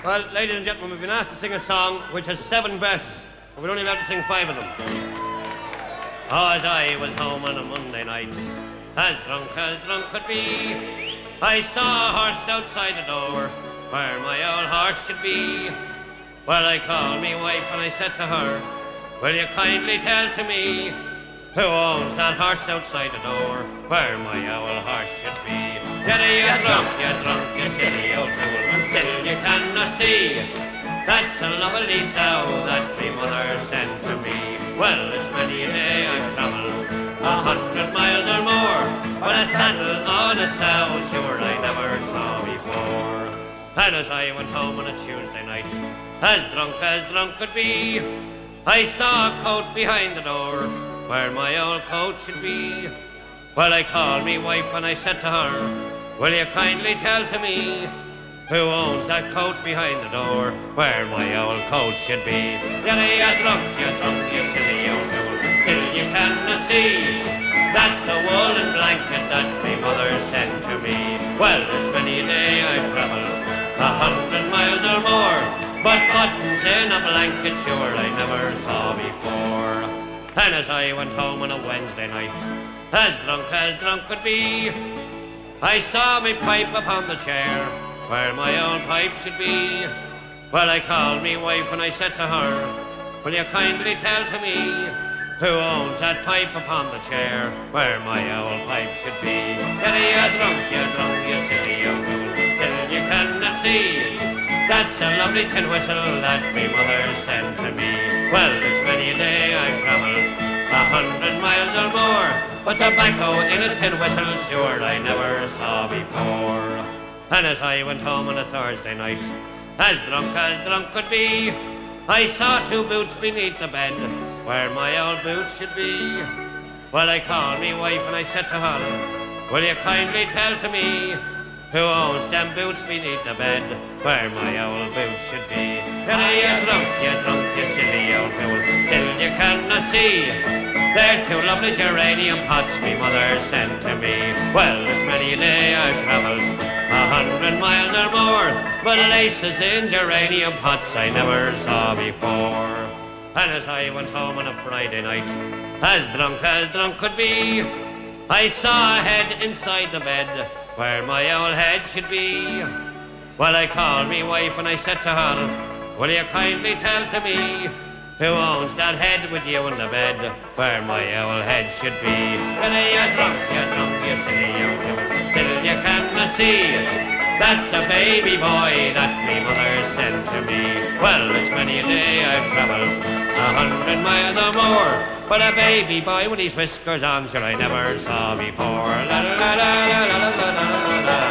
Well, ladies and gentlemen, we've been asked to sing a song which has 7 verses, but we're only allowed to sing 5 of them. Oh, as I was home on a Monday night, as drunk could be, I saw a horse outside the door, where my old horse should be. Well, I called me wife and I said to her, will you kindly tell to me, who owns that horse outside the door, where my old horse should be? You're drunk, you silly old fool, and still you cannot see. That's a lovely sow that me mother sent to me. Well, it's many a day I've travelled 100 miles or more, but a saddle on a sow, sure I never saw before. And as I went home on a Tuesday night, as drunk could be, I saw a coat behind the door, where my old coat should be. Well, I called me wife and I said to her, will you kindly tell to me, who owns that coat behind the door, where my old coat should be? You're drunk, you silly old fool, still you cannot see. That's a woolen blanket that me mother sent to me. Well, it's many a day I've travelled 100 miles or more, but buttons in a blanket sure I never saw before. And as I went home on a Wednesday night, as drunk could be, I saw me pipe upon the chair, where my old pipe should be. Well, I called me wife and I said to her, will you kindly tell to me, who owns that pipe upon the chair, where my old pipe should be? You're drunk, you silly old fool, still you cannot see. That's a lovely tin whistle that me mother sent to me. Well, it's many a day I've travelled 100 miles or more, but tobacco in a tin whistle sure I never saw before. And as I went home on a Thursday night, as drunk could be, I saw 2 boots beneath the bed, where my old boots should be. Well, I called me wife and I said to her, will you kindly tell to me, who owns them boots beneath the bed, where my old boots should be? You're drunk, you silly old fool, still you cannot see. They're 2 lovely geranium pots me mother sent to me. Well, it's many a day I've travelled 100 miles or more, but laces in geranium pots I never saw before. And as I went home on a Friday night, as drunk could be, I saw a head inside the bed, where my old head should be. Well, I called me wife and I said to her, will you kindly tell to me, who owns that head with you in the bed, where my old head should be? Well, you're drunk, you silly old fool, still you cannot see. That's a baby boy that me mother sent to me. Well, it's many a day I've travelled 100 miles or more, but a baby boy with his whiskers on sure I never saw before. La la la la la la la la la.